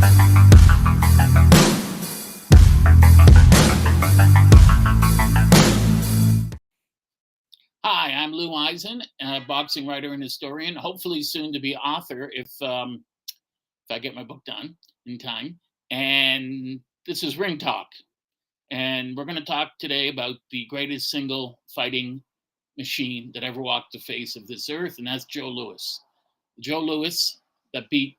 Hi, I'm Lou Eisen, a boxing writer and historian, hopefully soon to be author if I get my book done in time. And this is Ring Talk. And we're going to talk today about the greatest single fighting machine that ever walked the face of this earth, and that's Joe Louis. Joe Louis that beat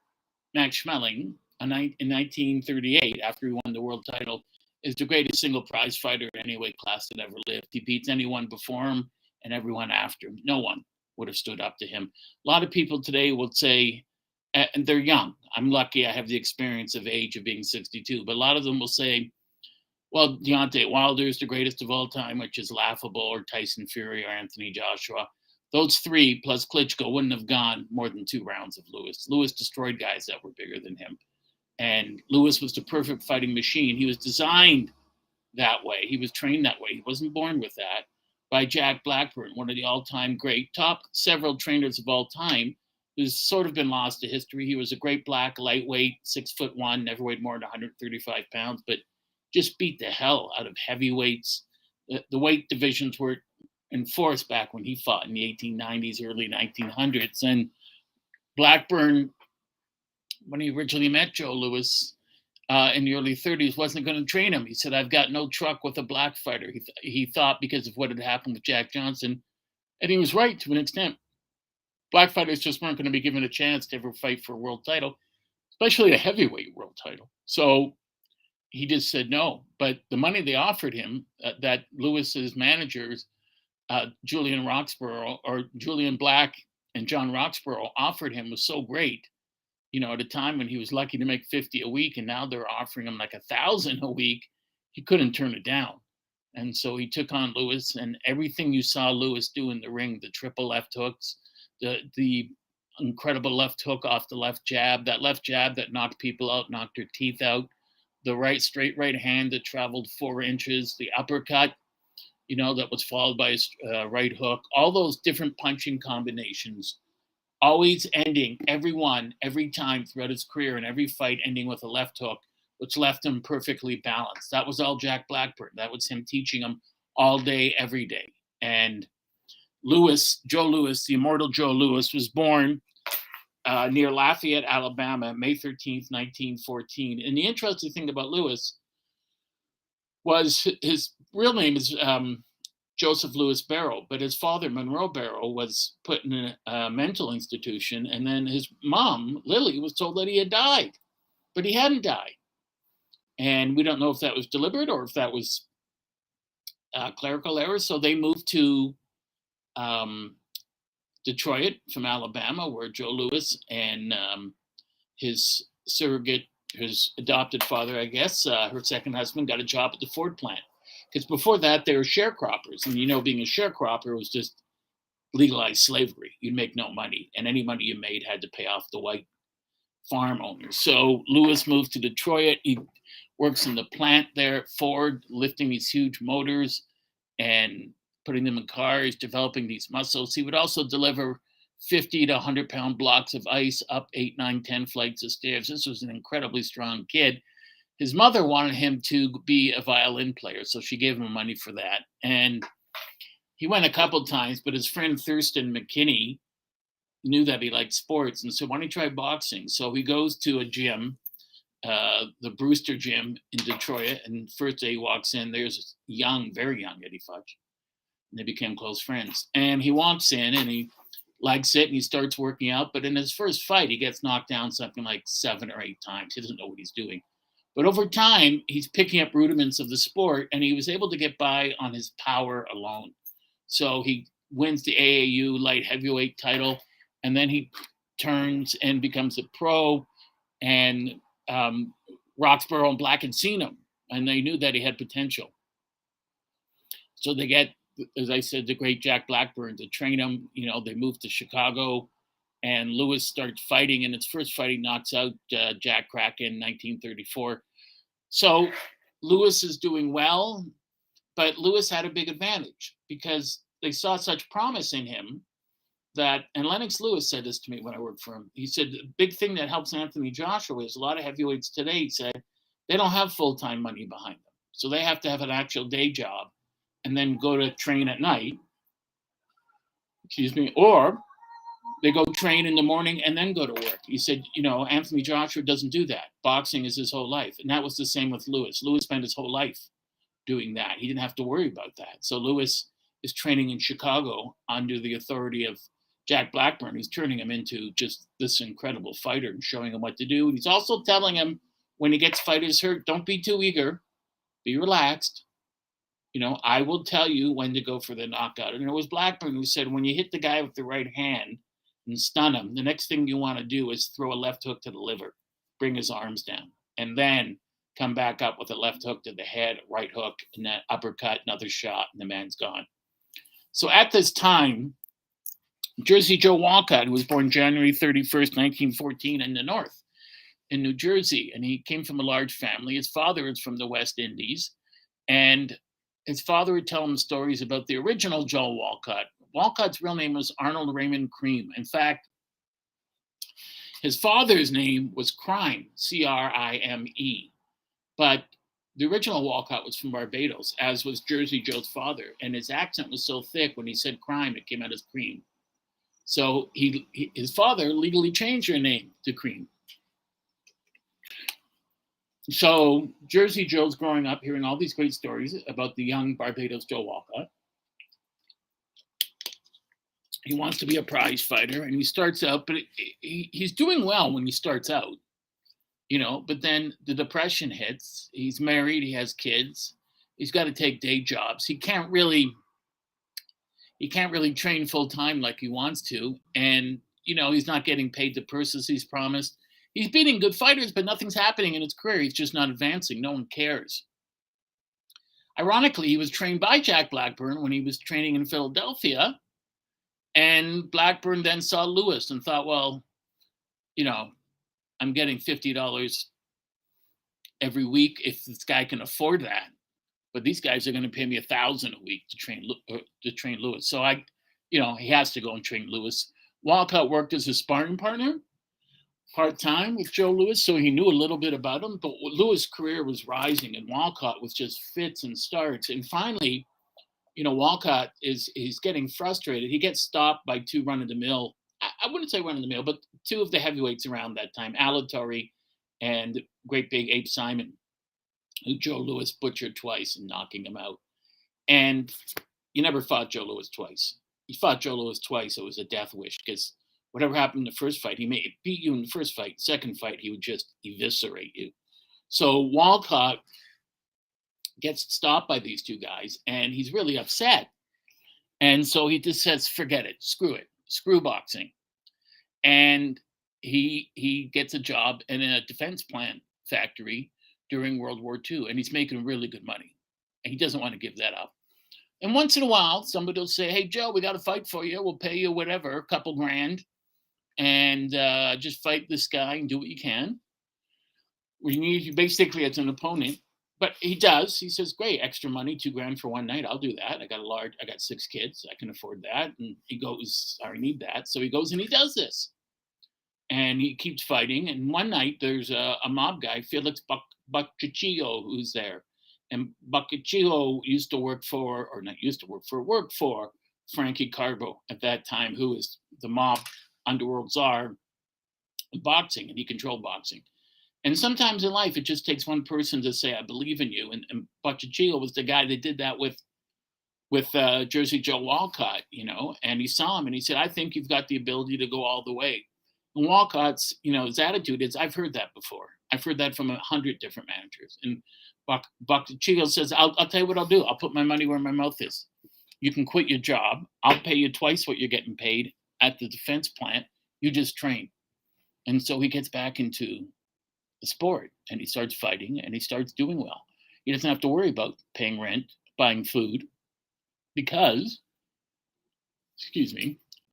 Max Schmeling in 1938 after he won the world title is the greatest single prize fighter in any weight class that ever lived. He beats anyone before him and everyone after him. No one would have stood up to him. A lot of people today will say, and they're young. I'm lucky I have the experience of age of being 62, but a lot of them will say, well, Deontay Wilder is the greatest of all time, which is laughable, or Tyson Fury or Anthony Joshua. Those three plus Klitschko wouldn't have gone more than 2 rounds of Louis. Louis destroyed guys that were bigger than him. And Louis was the perfect fighting machine. He was designed that way. He was trained that way. He wasn't born with that. By Jack Blackburn, one of the all-time great, top several trainers of all time, who's sort of been lost to history. He was a great black lightweight, 6'1", never weighed more than 135 pounds, but just beat the hell out of heavyweights. The weight divisions were enforced back when he fought in the 1890s, early 1900s. And Blackburn, when he originally met Joe Louis in the early 30s, wasn't going to train him. He said, I've got no truck with a black fighter. He thought because of what had happened with Jack Johnson, and he was right to an extent. Black fighters just weren't going to be given a chance to ever fight for a world title, especially a heavyweight world title. So he just said no. But the money they offered him, that Louis's managers, Julian Black and John Roxborough offered him, was so great. You know, at a time when he was lucky to make 50 a week, and now they're offering him like 1,000 a week, he couldn't turn it down. And so he took on Louis, and everything you saw Louis do in the ring, the triple left hooks, the incredible left hook off the left jab that knocked people out, knocked their teeth out, the straight right hand that traveled 4 inches, the uppercut, you know, that was followed by a right hook, all those different punching combinations, always ending every time throughout his career, and every fight ending with a left hook, which left him perfectly balanced. That was all Jack Blackburn. That was him teaching him all day, every day. And Joe Louis, the immortal Joe Louis, was born near Lafayette, Alabama, May 13th, 1914. And the interesting thing about Louis was his real name is Joseph Louis Barrow, but his father, Monroe Barrow, was put in a mental institution, and then his mom, Lily, was told that he had died, but he hadn't died. And we don't know if that was deliberate or if that was clerical error. So they moved to Detroit from Alabama, where Joe Louis and his adopted father, I guess, her second husband, got a job at the Ford plant. Because before that, they were sharecroppers. And, you know, being a sharecropper was just legalized slavery. You'd make no money. And any money you made had to pay off the white farm owners. So Louis moved to Detroit. He works in the plant there at Ford, lifting these huge motors and putting them in cars, developing these muscles. He would also deliver 50 to 100-pound blocks of ice up 8, 9, 10 flights of stairs. This was an incredibly strong kid. His mother wanted him to be a violin player, so she gave him money for that. And he went a couple times, but his friend Thurston McKinney knew that he liked sports, and so why don't you try boxing? So he goes to a gym, the Brewster gym in Detroit, and first day he walks in, there's very young Eddie Futch, and they became close friends. And he walks in, and he likes it, and he starts working out, but in his first fight, he gets knocked down something like 7 or 8 times. He doesn't know what he's doing. But over time, he's picking up rudiments of the sport, and he was able to get by on his power alone. So he wins the AAU light heavyweight title, and then he turns and becomes a pro. And Roxborough and Black had seen him, and they knew that he had potential. So they get, as I said, the great Jack Blackburn to train him. You know, they moved to Chicago, and Louis starts fighting. In his first fight, he knocks out Jack Kraken in 1934. So Louis is doing well, but Louis had a big advantage because they saw such promise in him that, and Lennox Lewis said this to me when I worked for him. He said the big thing that helps Anthony Joshua is a lot of heavyweights today, he said, they don't have full-time money behind them. So they have to have an actual day job and then go to train at night, or they go train in the morning and then go to work. He said, Anthony Joshua doesn't do that. Boxing is his whole life. And that was the same with Lewis. Lewis spent his whole life doing that. He didn't have to worry about that. So Lewis is training in Chicago under the authority of Jack Blackburn. He's turning him into just this incredible fighter and showing him what to do. And he's also telling him when he gets fighters hurt, don't be too eager. Be relaxed. I will tell you when to go for the knockout. And it was Blackburn who said, when you hit the guy with the right hand and stun him, the next thing you want to do is throw a left hook to the liver, bring his arms down, and then come back up with a left hook to the head, a right hook, and that uppercut, another shot, and the man's gone. So at this time, Jersey Joe Walcott, who was born January 31st, 1914 in the North, in New Jersey, and he came from a large family. His father is from the West Indies, and his father would tell him stories about the original Joe Walcott. Walcott's real name was Arnold Raymond Cream. In fact, his father's name was Crime, C-R-I-M-E. But the original Walcott was from Barbados, as was Jersey Joe's father. And his accent was so thick when he said crime, it came out as cream. So his father legally changed her name to Cream. So Jersey Joe's growing up hearing all these great stories about the young Barbados Joe Walcott. He wants to be a prize fighter, and he starts out, but he's doing well when he starts out, but then the depression hits. He's married, he has kids, he's got to take day jobs. He can't really train full time like he wants to, and he's not getting paid the purses he's promised. He's beating good fighters, but nothing's happening in his career. He's just not advancing. No one cares. Ironically, he was trained by Jack Blackburn when he was training in Philadelphia. And Blackburn then saw Lewis and thought, well, I'm getting $50 every week if this guy can afford that. But these guys are going to pay me $1,000 a week to train Lewis. So he has to go and train Lewis. Walcott worked as a sparring partner part-time with Joe Lewis, so he knew a little bit about him. But Lewis' career was rising, and Walcott was just fits and starts. And finally, Walcott is getting frustrated. He gets stopped by two run-of-the-mill, I wouldn't say run-of-the-mill, but two of the heavyweights around that time, Alatorre and Great Big Ape Simon, who Joe Lewis butchered twice and knocking him out. And you never fought Joe Lewis twice. You fought Joe Lewis twice, it was a death wish, because whatever happened in the first fight, he may beat you in the first fight. Second fight, he would just eviscerate you. So Walcott gets stopped by these two guys, and he's really upset. And so he just says, forget it, screw boxing. And he gets a job in a defense plant factory during World War II, and he's making really good money. And he doesn't want to give that up. And once in a while, somebody will say, hey, Joe, we got to fight for you. We'll pay you whatever, a couple grand, and just fight this guy and do what you can. We need you basically as an opponent. But he does. He says, great, extra money, $2,000 for one night. I'll do that. I got 6 kids. I can afford that. And he goes, I need that. So he goes and he does this. And he keeps fighting. And one night there's a mob guy, Felix Buccaccio, who's there. And Buccaccio worked for Frankie Carbo at that time, who is the mob underworld czar of boxing, and he controlled boxing. And sometimes in life, it just takes one person to say, I believe in you. And Buccaccio was the guy that did that with Jersey Joe Walcott, and he saw him and he said, I think you've got the ability to go all the way. And Walcott's, his attitude is, I've heard that before. I've heard that from 100 different managers. And Buccaccio says, I'll tell you what I'll do. I'll put my money where my mouth is. You can quit your job. I'll pay you twice what you're getting paid at the defense plant. You just train. And so he gets back into the sport, and he starts fighting, and he starts doing well. He doesn't have to worry about paying rent, buying food, because,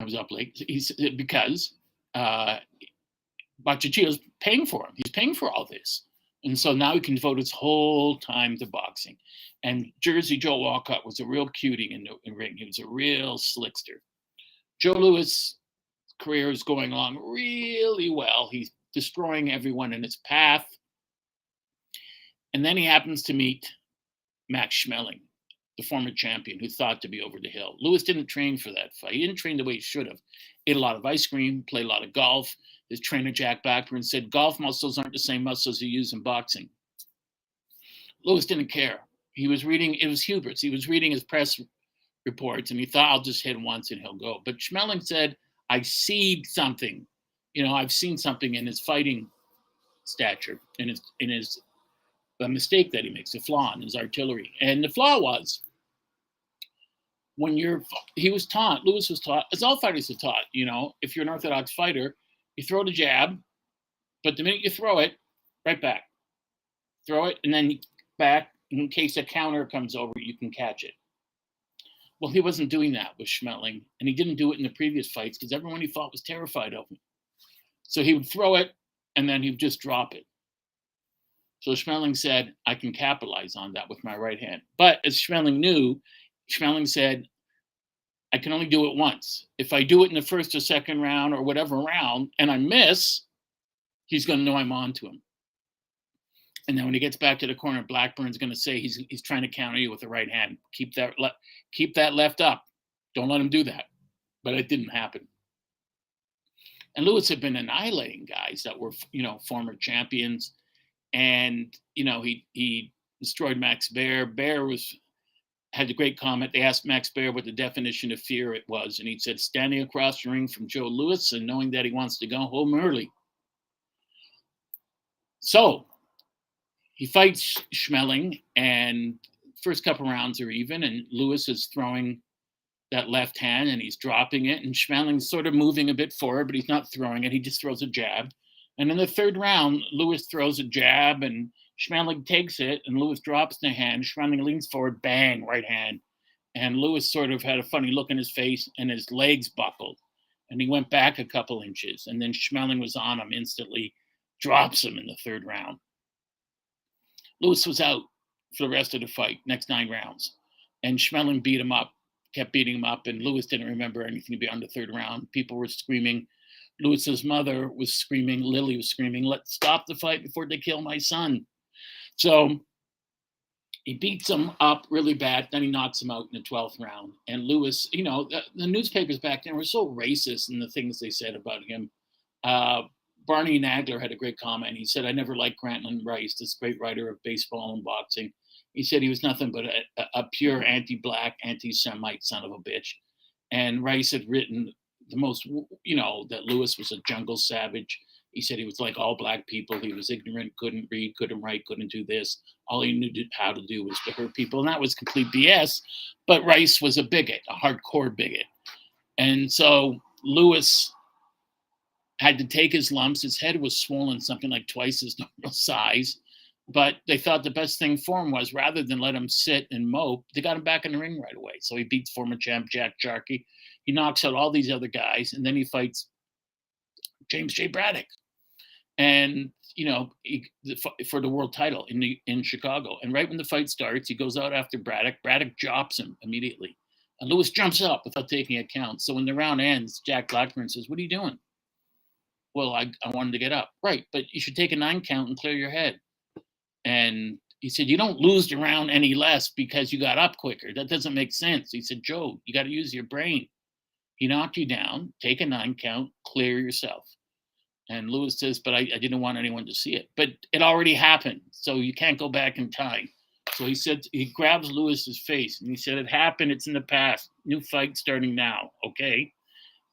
I was up late. Because Buccaccio's paying for him. He's paying for all this. And so now he can devote his whole time to boxing. And Jersey Joe Walcott was a real cutie in the ring. He was a real slickster. Joe Louis' career is going along really well. He's destroying everyone in his path. And then he happens to meet Max Schmeling, the former champion who thought to be over the hill. Louis didn't train for that fight. He didn't train the way he should have. Ate a lot of ice cream, played a lot of golf. His trainer, Jack Blackburn, said golf muscles aren't the same muscles you use in boxing. Louis didn't care. He was reading, it was hubris. He was reading his press reports and he thought, I'll just hit once and he'll go. But Schmeling said, I see something. I've seen something in his fighting stature, in his a mistake that he makes, a flaw in his artillery. And the flaw was Louis was taught, as all fighters are taught, if you're an orthodox fighter, you throw the jab, but the minute you throw it, right back. Throw it and then back in case a counter comes over, you can catch it. Well, he wasn't doing that with Schmeling, and he didn't do it in the previous fights because everyone he fought was terrified of him. So he would throw it, and then he would just drop it. So Schmeling said, I can capitalize on that with my right hand. But as Schmeling knew, Schmeling said, I can only do it once. If I do it in the first or second round or whatever round, and I miss, he's going to know I'm on to him. And then when he gets back to the corner, Blackburn's going to say he's trying to counter you with the right hand. Keep that left up. Don't let him do that. But it didn't happen. And Louis had been annihilating guys that were, former champions. And, he destroyed Max Baer. Baer had a great comment. They asked Max Baer what the definition of fear it was. And he said, standing across the ring from Joe Louis and knowing that he wants to go home early. So he fights Schmeling, and first couple rounds are even, and Louis is throwing that left hand, and he's dropping it, and Schmeling's sort of moving a bit forward, but he's not throwing it. He just throws a jab. And in the third round, Louis throws a jab, and Schmeling takes it, and Louis drops the hand. Schmeling leans forward, bang, right hand. And Louis sort of had a funny look in his face, and his legs buckled. And he went back a couple inches, and then Schmeling was on him instantly, drops him in the third round. Louis was out for the rest of the fight, next 9 rounds. And Schmeling kept beating him up, and Louis didn't remember anything beyond the third round. People were screaming. Louis's mother was screaming. Lily was screaming, let's stop the fight before they kill my son. So he beats him up really bad. Then he knocks him out in the 12th round. And Louis, the newspapers back then were so racist in the things they said about him. Barney Nagler had a great comment. He said, I never liked Grantland Rice, this great writer of baseball and boxing. He said he was nothing but a pure anti-black, anti-Semite son of a bitch. And Rice had written the most, that Louis was a jungle savage. He said he was like all black people. He was ignorant, couldn't read, couldn't write, couldn't do this. All he knew how to do was to hurt people. And that was complete BS. But Rice was a bigot, a hardcore bigot. And so Louis had to take his lumps. His head was swollen something like twice his normal size. But they thought the best thing for him was, rather than let him sit and mope, they got him back in the ring right away. So he beats former champ Jack Sharkey. He knocks out all these other guys, and then he fights James J. Braddock. And, for the world title in Chicago. And right when the fight starts, he goes out after Braddock. Braddock drops him immediately. And Louis jumps up without taking a count. So when the round ends, Jack Blackburn says, what are you doing? Well, I wanted to get up. Right, but you should take a 9 count and clear your head. And he said, you don't lose the round any less because you got up quicker. That doesn't make sense. He said, Joe, you got to use your brain. He knocked you down, take a 9 count, clear yourself. And Louis says, but I didn't want anyone to see it. But it already happened, so you can't go back in time. So he said, he grabs Louis's face, and he said, it happened, it's in the past. New fight starting now, okay?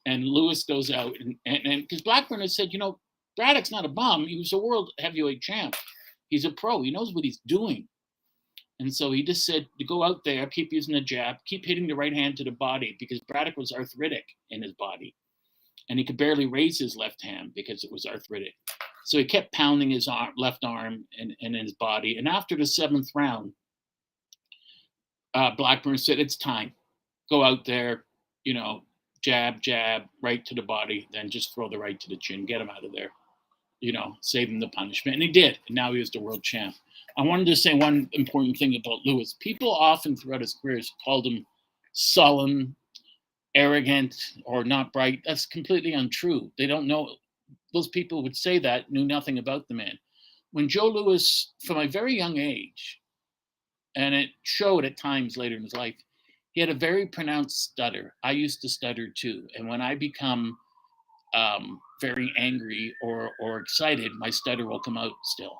And Louis goes out, and because Blackburn has said, Braddock's not a bum. He was a world heavyweight champ. He's a pro. He knows what he's doing. And so he just said to go out there, keep using the jab, keep hitting the right hand to the body, because Braddock was arthritic in his body. And he could barely raise his left hand because it was arthritic. So he kept pounding his left arm and in his body. And after the 7th round, Blackburn said, it's time. Go out there, jab, right to the body, then just throw the right to the chin, get him out of there, save him the punishment. And he did. And now he was the world champ. I wanted to say one important thing about Louis. People often throughout his career called him sullen, arrogant or not bright. That's completely untrue. They don't know. Those people would say that knew nothing about the man. When Joe Louis, from a very young age, and it showed at times later in his life, he had a very pronounced stutter. I used to stutter too, and when I become very angry or excited, my stutter will come out still.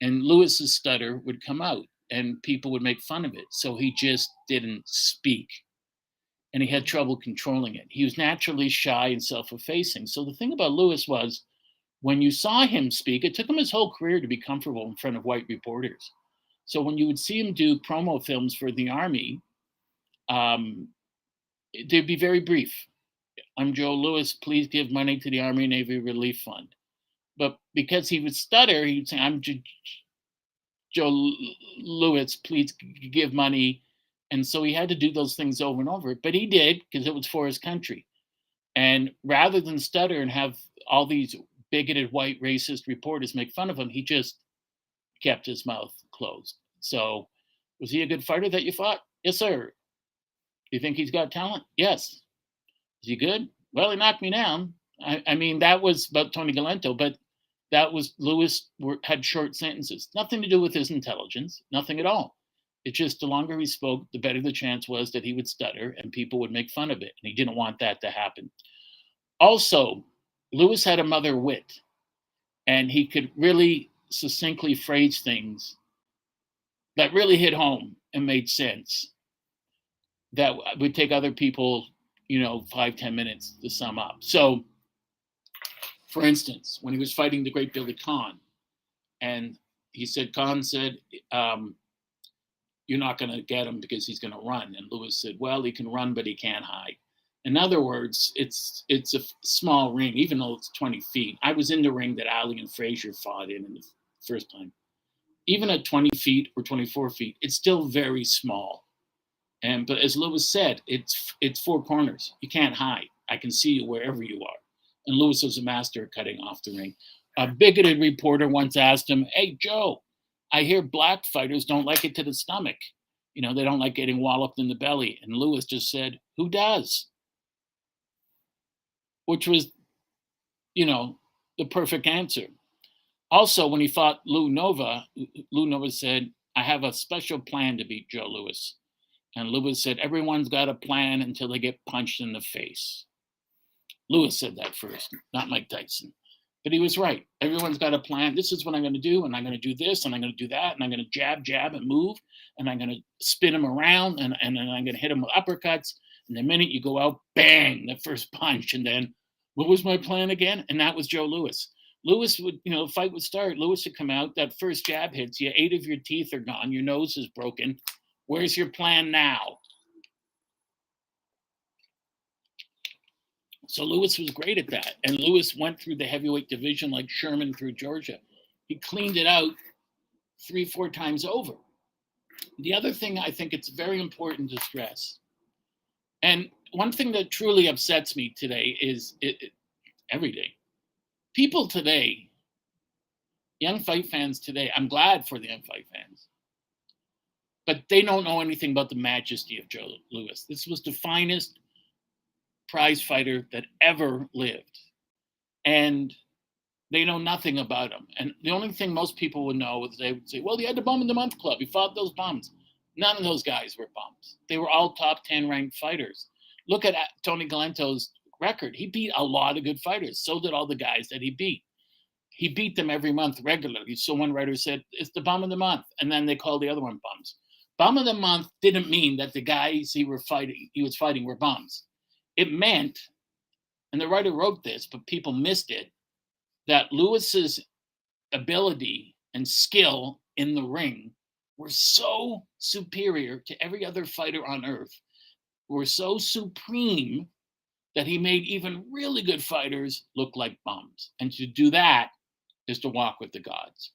And Lewis's stutter would come out, and people would make fun of it. So he just didn't speak, and he had trouble controlling it. He was naturally shy and self-effacing. So the thing about Lewis was, when you saw him speak, it took him his whole career to be comfortable in front of white reporters. So when you would see him do promo films for the Army, they'd be very brief. I'm Joe Louis. Please give money to the Army Navy Relief Fund. But because he would stutter, he'd say, I'm Joe Louis. Please give money. And so he had to do those things over and over. But he did, because it was for his country. And rather than stutter and have all these bigoted white racist reporters make fun of him, he just kept his mouth closed. So was he a good fighter that you fought? Yes, sir. You think he's got talent? Yes. Is he good? Well, he knocked me down. I mean, that was about Tony Galento, but that was Lewis had short sentences. Nothing to do with his intelligence, nothing at all. It's just the longer he spoke, the better the chance was that he would stutter and people would make fun of it. And he didn't want that to happen. Also, Lewis had a mother wit, and he could really succinctly phrase things that really hit home and made sense that would take other people, 5-10 minutes to sum up. So, for instance, when he was fighting the great Billy Conn, and Conn said, you're not going to get him because he's going to run. And Lewis said, well, he can run, but he can't hide. In other words, it's a small ring, even though it's 20 feet. I was in the ring that Ali and Frazier fought in the first time. Even at 20 feet or 24 feet, it's still very small. But as Lewis said, it's four corners. You can't hide. I can see you wherever you are. And Lewis was a master at cutting off the ring. A bigoted reporter once asked him, hey, Joe, I hear black fighters don't like it to the stomach. They don't like getting walloped in the belly. And Lewis just said, who does? Which was, the perfect answer. Also, when he fought Lou Nova said, I have a special plan to beat Joe Louis. And Lewis said, everyone's got a plan until they get punched in the face. Lewis said that first, not Mike Tyson. But he was right. Everyone's got a plan. This is what I'm going to do, and I'm going to do this, and I'm going to do that, and I'm going to jab, and move, and I'm going to spin him around, and then I'm going to hit him with uppercuts. And the minute you go out, bang, the first punch. And then, what was my plan again? And that was Joe Louis. Lewis would, the fight would start. Lewis would come out. That first jab hits you. 8 of your teeth are gone. Your nose is broken. Where's your plan now? So Lewis was great at that. And Lewis went through the heavyweight division like Sherman through Georgia. He cleaned it out 3-4 times over. The other thing I think it's very important to stress, and one thing that truly upsets me today is every day. People today, young fight fans today, I'm glad for the young fight fans, but they don't know anything about the majesty of Joe Louis. This was the finest prize fighter that ever lived. And they know nothing about him. And the only thing most people would know is they would say, well, he had the Bum in the Month Club. He fought those bums. None of those guys were bums. They were all top 10 ranked fighters. Look at Tony Galento's record. He beat a lot of good fighters. So did all the guys that he beat. He beat them every month regularly. So one writer said, it's the Bum of the Month. And then they called the other one bums. Bum of the Month didn't mean that the guys he was fighting were bums. It meant, and the writer wrote this, but people missed it, that Lewis's ability and skill in the ring were so superior to every other fighter on earth, were so supreme that he made even really good fighters look like bums. And to do that is to walk with the gods.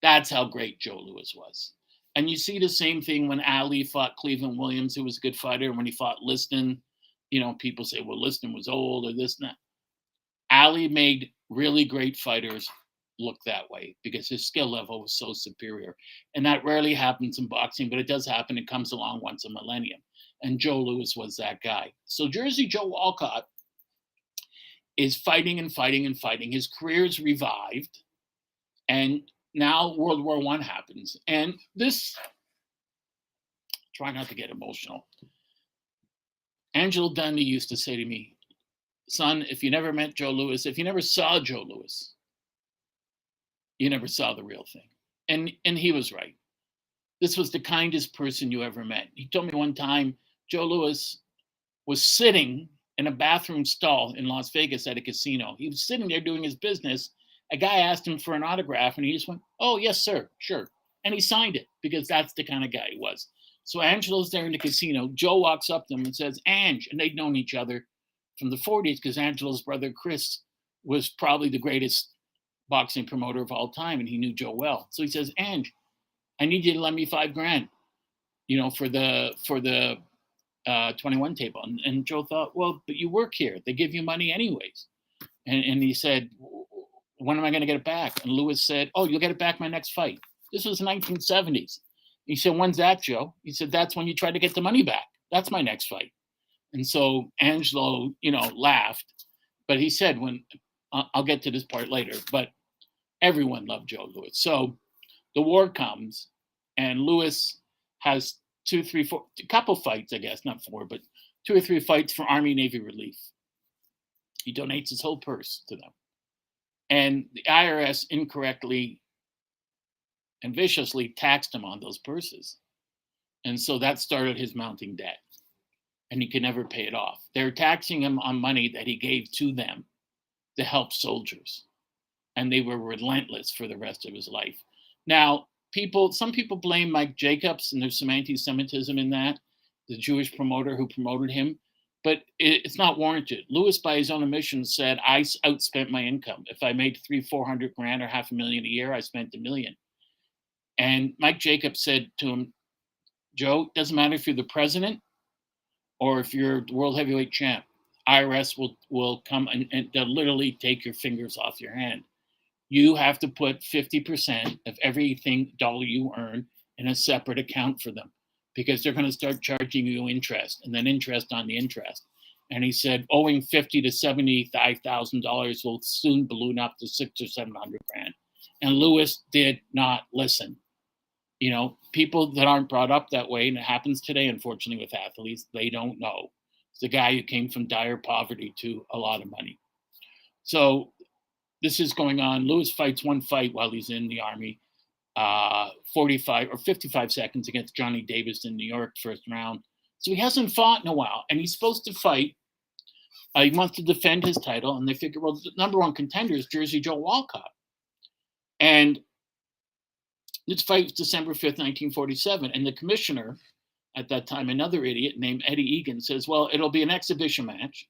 That's how great Joe Louis was. And you see the same thing when Ali fought Cleveland Williams, who was a good fighter. And when he fought Liston, people say, well, Liston was old or this and that. Ali made really great fighters look that way because his skill level was so superior. And that rarely happens in boxing, but it does happen. It comes along once a millennium. And Joe Louis was that guy. So Jersey Joe Walcott is fighting and fighting and fighting. His career is revived. And now World War I happens. And this, try not to get emotional. Angela Dundee used to say to me, son, if you never met Joe Louis, if you never saw Joe Louis, you never saw the real thing. And he was right. This was the kindest person you ever met. He told me one time, Joe Louis was sitting in a bathroom stall in Las Vegas at a casino. He was sitting there doing his business. A guy asked him for an autograph, and he just went, oh, yes, sir, sure. And he signed it because that's the kind of guy he was. So Angelo's there in the casino. Joe walks up to him and says, Ange, and they'd known each other from the 40s because Angelo's brother, Chris, was probably the greatest boxing promoter of all time, and he knew Joe well. So he says, Ange, I need you to lend me $5,000, for the 21 table. And Joe thought, well, but you work here. They give you money anyways. And he said, when am I going to get it back? And Louis said, oh, you'll get it back my next fight. This was the 1970s. He said, when's that, Joe? He said, that's when you try to get the money back. That's my next fight. And so Angelo, laughed. But he said, I'll get to this part later, but everyone loved Joe Louis. So the war comes, and Louis has 2, 3, 4, a couple fights, I guess, not 4, but 2 or 3 fights for Army Navy relief. He donates his whole purse to them. And the IRS incorrectly and viciously taxed him on those purses. And so that started his mounting debt. And he could never pay it off. They're taxing him on money that he gave to them to help soldiers. And they were relentless for the rest of his life. Now, some people blame Mike Jacobs, and there's some anti-Semitism in that, the Jewish promoter who promoted him. But it's not warranted. Louis, by his own admission, said, I outspent my income. If I made $300,000-$400,000 or $500,000 a year, I spent $1 million. And Mike Jacobs said to him, Joe, it doesn't matter if you're the president or if you're the world heavyweight champ. IRS will come and they'll literally take your fingers off your hand. You have to put 50% of everything dollar you earn in a separate account for them, because they're going to start charging you interest and then interest on the interest. And he said, owing $50,000 to $75,000 will soon balloon up to $600,000 or $700,000. And Louis did not listen. People that aren't brought up that way, and it happens today, unfortunately, with athletes, they don't know. It's the guy who came from dire poverty to a lot of money. So this is going on. Louis fights one fight while he's in the Army, 45 or 55 seconds against Johnny Davis in New York, first round. So he hasn't fought in a while, and he's supposed to fight. He wants to defend his title, and they figure, well, the number one contender is Jersey Joe Walcott. And this fight was December 5th, 1947, and the commissioner at that time, another idiot named Eddie Egan, says, well, it'll be an exhibition match,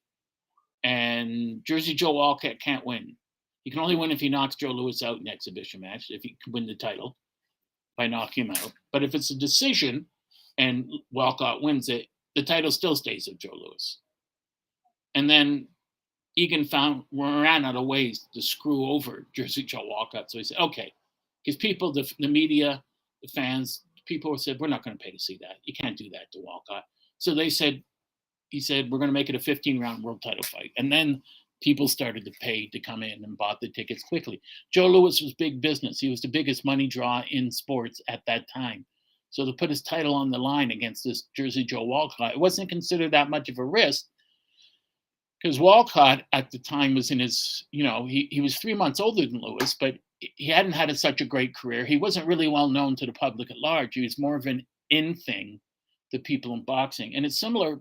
and Jersey Joe Walcott can't win. He can only win if he knocks Joe Louis out in an exhibition match, if he can win the title by knocking him out. But if it's a decision and Walcott wins it, the title still stays with Joe Louis. And then Egan ran out of ways to screw over Jersey Joe Walcott. So he said, okay, because people, the media, the fans, people said, we're not going to pay to see that. You can't do that to Walcott. So he said, we're going to make it a 15-round world title fight. And then people started to pay to come in and bought the tickets quickly. Joe Louis was big business. He was the biggest money draw in sports at that time. So to put his title on the line against this Jersey Joe Walcott, it wasn't considered that much of a risk, because Walcott at the time was in his, he was 3 months older than Louis, but he hadn't had such a great career. He wasn't really well known to the public at large. He was more of an in thing to people in boxing. And it's similar.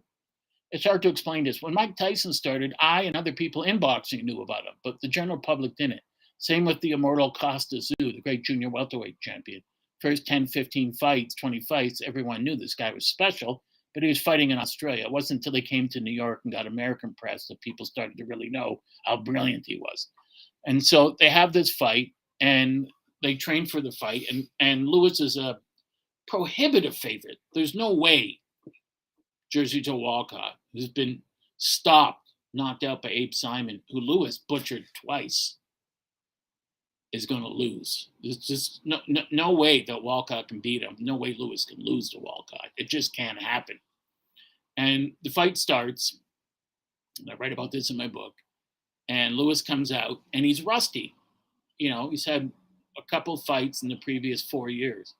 It's hard to explain this. When Mike Tyson started, I and other people in boxing knew about him, but the general public didn't. Same with the immortal Costa Tszyu, the great junior welterweight champion. First 10, 15 fights, 20 fights, everyone knew this guy was special, but he was fighting in Australia. It wasn't until he came to New York and got American press that people started to really know how brilliant he was. And so they have this fight, and they train for the fight, and Louis is a prohibitive favorite. There's no way Jersey Joe Walcott, who's been knocked out by Abe Simon, who Louis butchered twice, is going to lose. There's just no way that Walcott can beat him. No way Louis can lose to Walcott. It just can't happen. And the fight starts, and I write about this in my book, and Lewis comes out, and he's rusty. He's had a couple fights in the previous 4 years.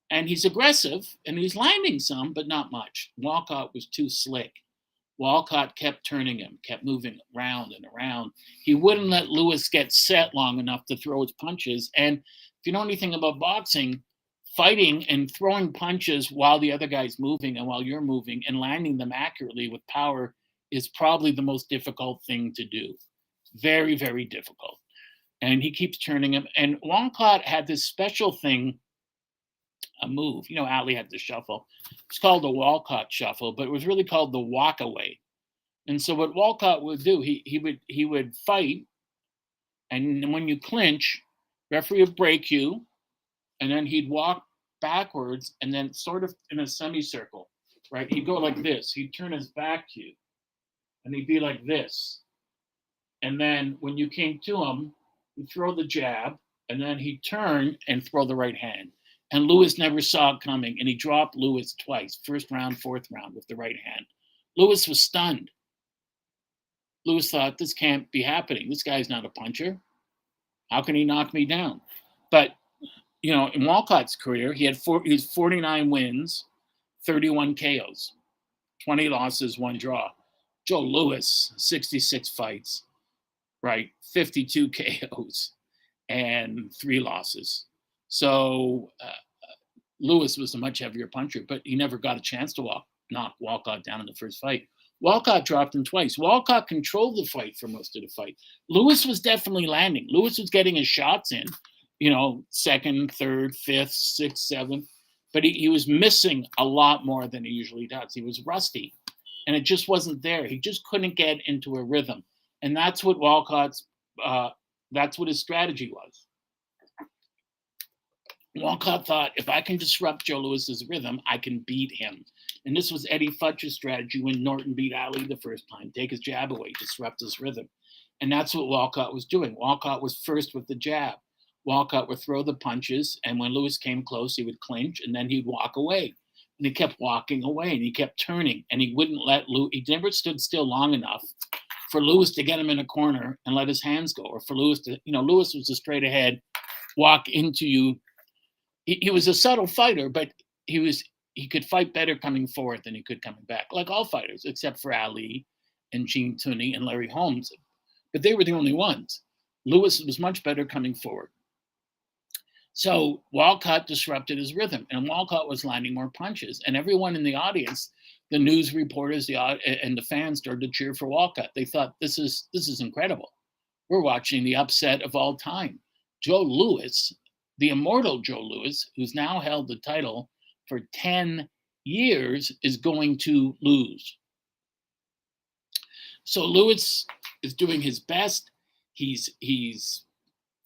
And he's aggressive, and he's landing some, but not much. Walcott was too slick. Walcott kept turning him, kept moving around and around. He wouldn't let Lewis get set long enough to throw his punches. And if you know anything about boxing, fighting and throwing punches while the other guy's moving and while you're moving and landing them accurately with power is probably the most difficult thing to do. Very, very difficult. And he keeps turning him. And Walcott had this special thing, a move. Ali had the shuffle. It's called the Walcott shuffle, but it was really called the walk away. And so what Walcott would do, he would fight, and when you clinch, referee would break you, and then he'd walk backwards, and then sort of in a semicircle, right? He'd go like this. He'd turn his back to you, and he'd be like this. And then when you came to him, he'd throw the jab, and then he'd turn and throw the right hand. And Lewis never saw it coming, and he dropped Lewis twice, first round, fourth round, with the right hand. Lewis was stunned. Lewis thought, this can't be happening. This guy's not a puncher. How can he knock me down? But, in Walcott's career, he had 49 wins, 31 KOs, 20 losses, 1 draw. Joe Lewis, 66 fights, right? 52 KOs and 3 losses. So Lewis was a much heavier puncher, but he never got a chance to knock Walcott down in the first fight. Walcott dropped him twice. Walcott controlled the fight for most of the fight. Lewis was definitely landing. Lewis was getting his shots in, second, third, fifth, sixth, seventh, but he was missing a lot more than he usually does. He was rusty, and it just wasn't there. He just couldn't get into a rhythm, and that's what that's what his strategy was. Walcott thought, if I can disrupt Joe Lewis's rhythm, I can beat him. And this was Eddie Futch's strategy when Norton beat Ali the first time. Take his jab away, disrupt his rhythm. And that's what Walcott was doing. Walcott was first with the jab. Walcott would throw the punches, and when Lewis came close, he would clinch, and then he'd walk away. And he kept walking away, and he kept turning, and he wouldn't let Lewis, he never stood still long enough for Lewis to get him in a corner and let his hands go, or for Lewis to, Lewis was a straight ahead, walk into you. He was a subtle fighter, but he could fight better coming forward than he could coming back, like all fighters, except for Ali and Gene Tunney and Larry Holmes. But they were the only ones. Lewis was much better coming forward. So Walcott disrupted his rhythm, and Walcott was landing more punches. And everyone in the audience, the news reporters, and the fans, started to cheer for Walcott. They thought, this is incredible. We're watching the upset of all time. Joe Lewis, the immortal Joe Lewis, who's now held the title for 10 years, is going to lose. So Lewis is doing his best. He's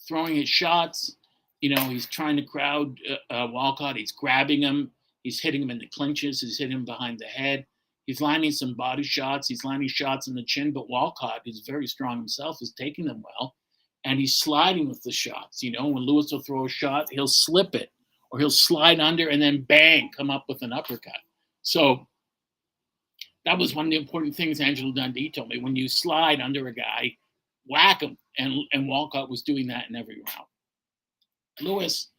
throwing his shots. He's trying to crowd Walcott. He's grabbing him. He's hitting him in the clinches. He's hitting him behind the head. He's landing some body shots. He's landing shots in the chin. But Walcott, who's very strong himself, is taking them well. And he's sliding with the shots. When Lewis will throw a shot, he'll slip it, or he'll slide under and then bang, come up with an uppercut. So that was one of the important things Angelo Dundee told me. When you slide under a guy, whack him. And Walcott was doing that in every round. Lewis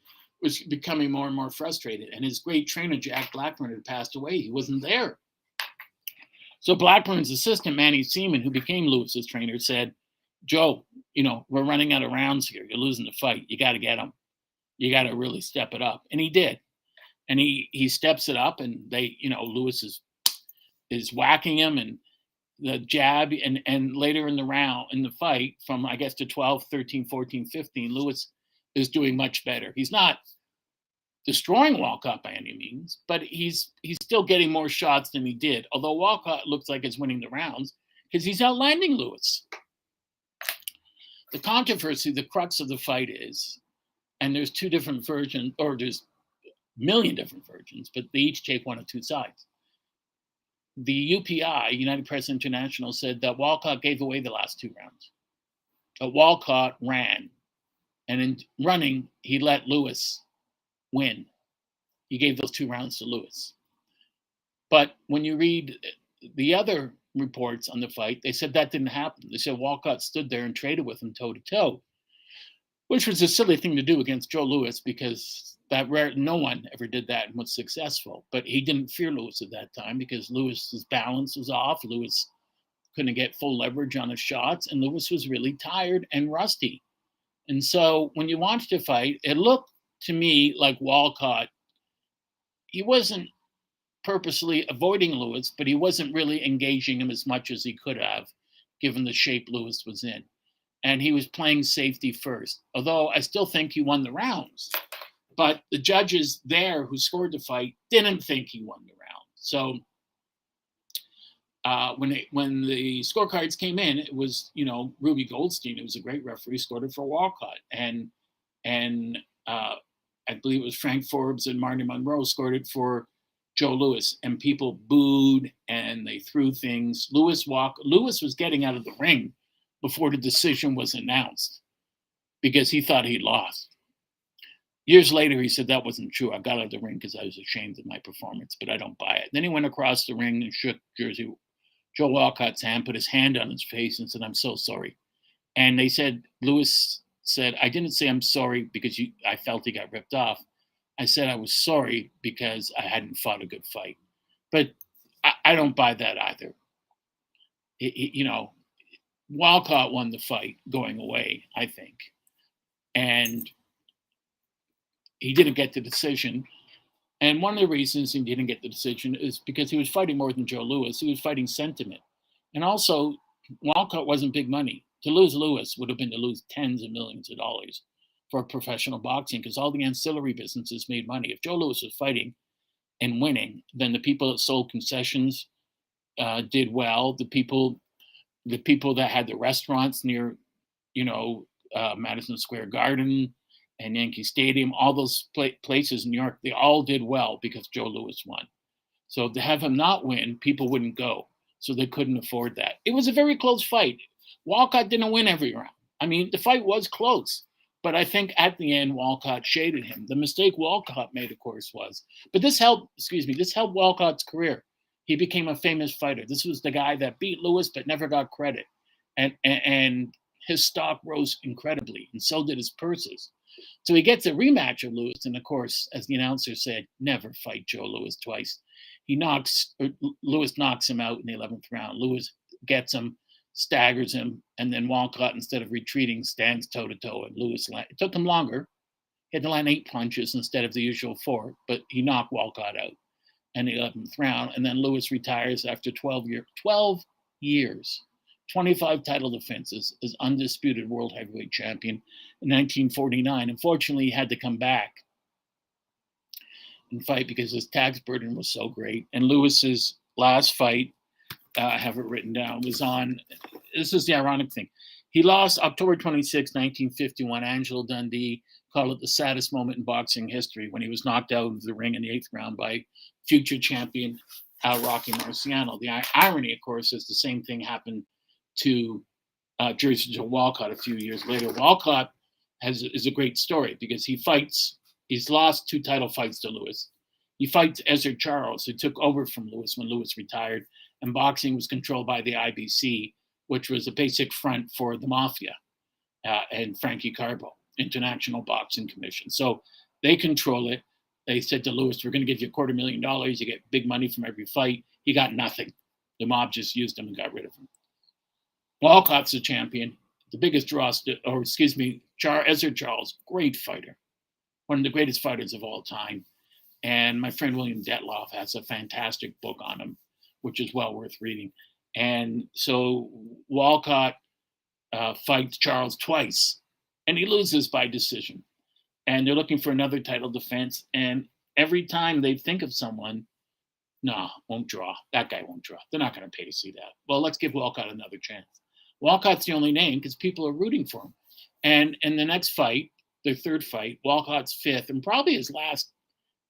was becoming more and more frustrated, and his great trainer, Jack Blackburn, had passed away. He wasn't there. So Blackburn's assistant, Manny Seaman, who became Lewis's trainer, said, Joe, we're running out of rounds here. You're losing the fight. You got to get him. You got to really step it up. And he did. And he steps it up, and Lewis is whacking him, and the jab, and later in the fight, from I guess to 12, 13, 14, 15, Lewis is doing much better. He's not destroying Walcott by any means, but he's still getting more shots than he did. Although Walcott looks like he's winning the rounds because he's outlanding Lewis. The controversy, the crux of the fight is, and there's 2 different versions, or there's a million different versions, but they each take one of 2 sides. The UPI, United Press International, said that Walcott gave away the last 2 rounds. But Walcott ran. And in running, he let Lewis win. He gave those 2 rounds to Lewis. But when you read the other reports on the fight, they said that didn't happen. They said Walcott stood there and traded with him toe to toe, which was a silly thing to do against Joe Louis because no one ever did that and was successful. But he didn't fear Louis at that time because Louis's balance was off. Louis couldn't get full leverage on his shots, and Louis was really tired and rusty. And so when you watched the fight, it looked to me like Walcott, he wasn't purposely avoiding Louis, but he wasn't really engaging him as much as he could have, given the shape Louis was in. And he was playing safety first, although I still think he won the rounds. But the judges there who scored the fight didn't think he won the round. So when the scorecards came in, it was, Ruby Goldstein, who was a great referee, scored it for Walcott. And I believe it was Frank Forbes and Marty Monroe scored it for Joe Louis. And people booed and they threw things. Louis was getting out of the ring before the decision was announced because he thought he'd lost. Years later, he said that wasn't true. I got out of the ring because I was ashamed of my performance, but I don't buy it. Then he went across the ring and shook Jersey Joe Walcott's hand, put his hand on his face and said, "I'm so sorry." And they said, Louis said, "I didn't say I'm sorry because I felt he got ripped off. I said I was sorry because I hadn't fought a good fight." But I don't buy that either. Walcott won the fight going away, I think. And he didn't get the decision. And one of the reasons he didn't get the decision is because he was fighting more than Joe Louis. He was fighting sentiment. And also, Walcott wasn't big money. To lose Louis would have been to lose tens of millions of dollars for professional boxing because all the ancillary businesses made money. If Joe Louis was fighting and winning, then the people that sold concessions did well. The people that had the restaurants near, Madison Square Garden and Yankee Stadium, all those places in New York, they all did well because Joe Louis won. So to have him not win, people wouldn't go. So they couldn't afford that. It was a very close fight. Walcott didn't win every round. I mean, the fight was close, but I think at the end, Walcott shaded him. The mistake Walcott made, of course, but this helped Walcott's career. He became a famous fighter. This was the guy that beat Louis but never got credit. And his stock rose incredibly, and so did his purses. So he gets a rematch of Louis, and of course, as the announcer said, never fight Joe Louis twice. Louis knocks him out in the 11th round. Louis gets him, staggers him, and then Walcott, instead of retreating, stands toe-to-toe, and it took him longer. He had to land 8 punches instead of the usual 4, but he knocked Walcott out in the 11th round, and then Louis retires after 12 years. 25 title defenses as undisputed world heavyweight champion in 1949. Unfortunately, he had to come back and fight because his tax burden was so great. And Louis's last fight, I have it written down, was on, this is the ironic thing. He lost October 26, 1951. Angelo Dundee called it the saddest moment in boxing history when he was knocked out of the ring in the 8th round by future champion Rocky Marciano. The irony, of course, is the same thing happened to Jersey Joe Walcott a few years later. Walcott is a great story because he's lost 2 title fights to Louis. He fights Ezra Charles, who took over from Louis when Louis retired, and boxing was controlled by the IBC, which was a basic front for the mafia and Frankie Carbo, International Boxing Commission. So they control it. They said to Louis, "We're going to give you $250,000. You get big money from every fight." He got nothing. The mob just used him and got rid of him. Walcott's the champion, the biggest draw, Ezra Charles, great fighter, one of the greatest fighters of all time. And my friend William Detloff has a fantastic book on him, which is well worth reading. And so Walcott fights Charles twice, and he loses by decision. And they're looking for another title defense. And every time they think of someone, no, won't draw. That guy won't draw. They're not going to pay to see that. Well, let's give Walcott another chance. Walcott's the only name because people are rooting for him. And in the next fight, their 3rd fight, Walcott's 5th, and probably his last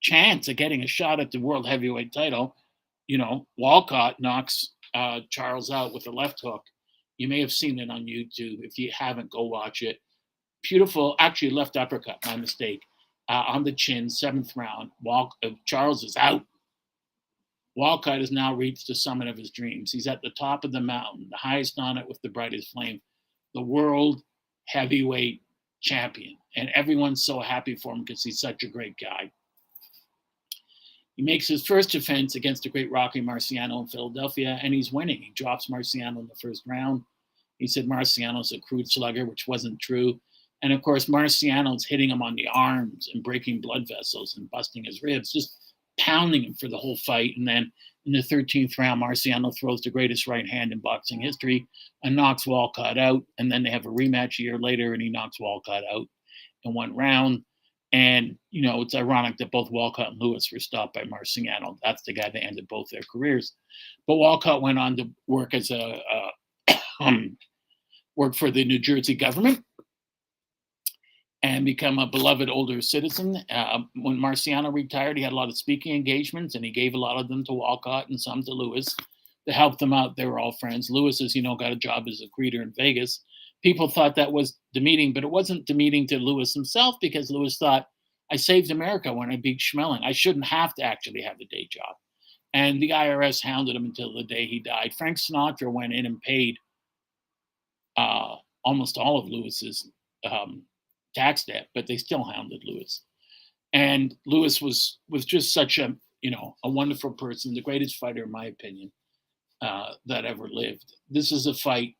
chance of getting a shot at the world heavyweight title, Walcott knocks Charles out with a left hook. You may have seen it on YouTube. If you haven't, go watch it. Beautiful, actually left uppercut, my mistake, on the chin, 7th round. Charles is out. Walcott has now reached the summit of his dreams. He's at the top of the mountain, the highest on it with the brightest flame, the world heavyweight champion. And everyone's so happy for him because he's such a great guy. He makes his first defense against the great Rocky Marciano in Philadelphia, and he's winning. He drops Marciano in the first round. He said Marciano's a crude slugger, which wasn't true. And of course, Marciano's hitting him on the arms and breaking blood vessels and busting his ribs, just pounding him for the whole fight. And then in the 13th round, Marciano throws the greatest right hand in boxing history and knocks Walcott out. And then they have a rematch a year later, and he knocks Walcott out in one round. And, you know, it's ironic that both Walcott and Lewis were stopped by Marciano. That's the guy that ended both their careers. But Walcott went on to work as work for the New Jersey government and become a beloved older citizen. When Marciano retired, he had a lot of speaking engagements, and he gave a lot of them to Walcott and some to Lewis to help them out. They were all friends. Lewis, as you know, got a job as a greeter in Vegas. People thought that was demeaning, but it wasn't demeaning to Lewis himself, because Lewis thought, I saved America when I beat Schmeling. I shouldn't have to actually have a day job. And the IRS hounded him until the day he died. Frank Sinatra went in and paid almost all of Lewis's tax debt, but they still hounded Lewis. And Lewis was just such a wonderful person, the greatest fighter, in my opinion, that ever lived. This is a fight,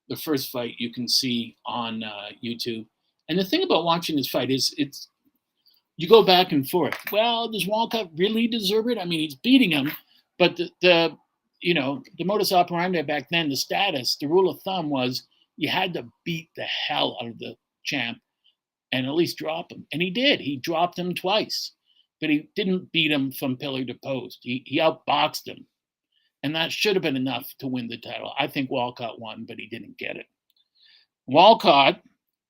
the first fight you can see on YouTube. And the thing about watching this fight is you go back and forth. Well, does Walcott really deserve it? I mean, he's beating him, but the modus operandi back then, the status, the rule of thumb was you had to beat the hell out of the champ and at least drop him. And he did. He dropped him twice, but he didn't beat him from pillar to post. He outboxed him. And that should have been enough to win the title. I think Walcott won, but he didn't get it. Walcott,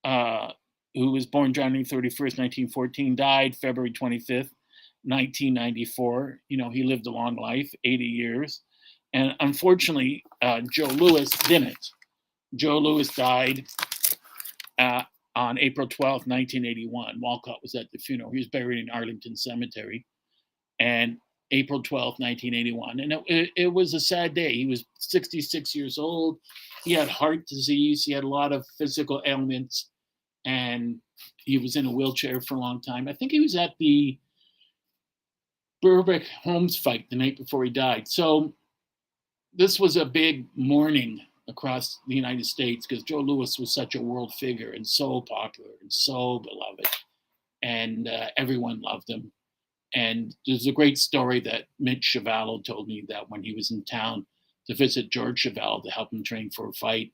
who was born January 31st, 1914, died February 25th, 1994. You know, he lived a long life, 80 years. And unfortunately, Joe Louis didn't. Joe Louis died on April 12th, 1981. Walcott was at the funeral. He was buried in Arlington Cemetery. And April 12th, 1981. And it was a sad day. He was 66 years old. He had heart disease. He had a lot of physical ailments. And he was in a wheelchair for a long time. I think he was at the Burbank Holmes fight the night before he died. So this was a big mourning across the United States, because Joe Louis was such a world figure and so popular and so beloved. And everyone loved him. And there's a great story that Mitch Chevalo told me, that when he was in town to visit George Chevalo to help him train for a fight,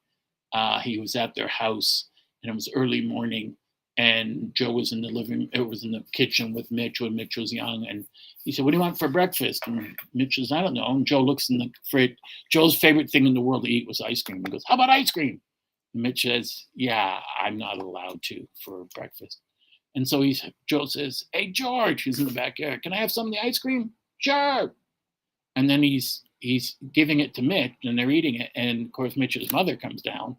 he was at their house, and it was early morning, and Joe was in the kitchen with Mitch when Mitch was young, and he said, "What do you want for breakfast?" And Mitch says, "I don't know." And Joe looks in the fridge. Joe's favorite thing in the world to eat was ice cream. He goes, "How about ice cream?" And Mitch says, "Yeah, I'm not allowed to for breakfast." And so Joe says, "Hey, George," he's in the backyard, "can I have some of the ice cream?" "Sure." And then he's giving it to Mitch, and they're eating it. And of course, Mitch's mother comes down.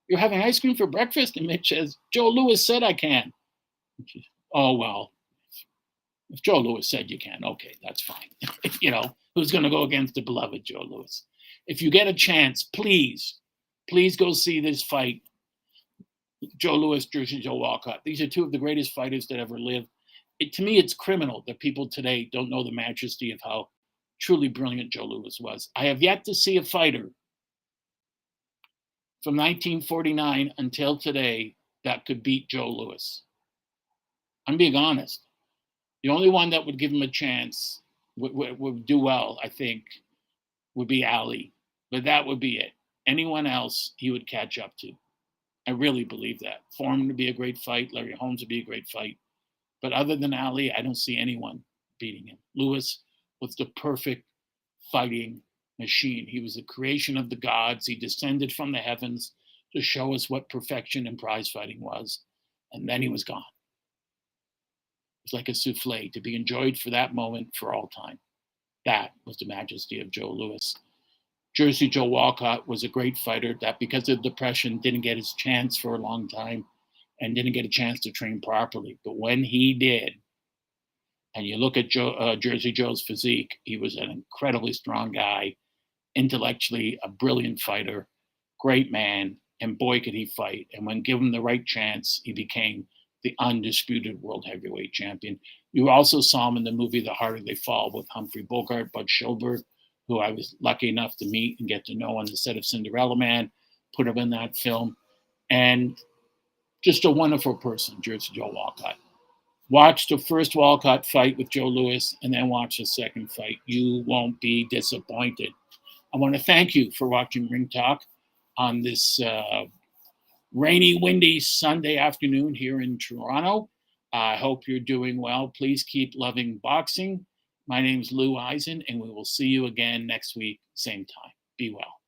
"You're having ice cream for breakfast?" And Mitch says, "Joe Louis said I can." Says, "Oh, well, if Joe Louis said you can, okay, that's fine." Who's going to go against the beloved Joe Louis? If you get a chance, please go see this fight. Joe Louis, Jersey Joe Walcott. These are two of the greatest fighters that ever lived. To me, it's criminal that people today don't know the majesty of how truly brilliant Joe Louis was. I have yet to see a fighter from 1949 until today that could beat Joe Louis. I'm being honest. The only one that would give him a chance, would do well, I think, would be Ali. But that would be it. Anyone else, he would catch up to. I really believe that. Foreman would be a great fight. Larry Holmes would be a great fight. But other than Ali, I don't see anyone beating him. Louis was the perfect fighting machine. He was the creation of the gods. He descended from the heavens to show us what perfection in prize fighting was. And then he was gone. It was like a souffle to be enjoyed for that moment for all time. That was the majesty of Joe Louis. Jersey Joe Walcott was a great fighter that, because of depression, didn't get his chance for a long time and didn't get a chance to train properly. But when he did, And you look at Jersey Joe's physique, he was an incredibly strong guy, intellectually a brilliant fighter, great man, and boy, could he fight. And when given the right chance, he became the undisputed world heavyweight champion. You also saw him in the movie The Harder They Fall with Humphrey Bogart, Bud Schilber, who I was lucky enough to meet and get to know on the set of Cinderella Man, put him in that film. And just a wonderful person, Jersey Joe Walcott. Watch the first Walcott fight with Joe Louis and then watch the second fight. You won't be disappointed. I want to thank you for watching Ring Talk on this rainy, windy Sunday afternoon here in Toronto. I hope you're doing well. Please keep loving boxing. My name is Lou Eisen, and we will see you again next week, same time. Be well.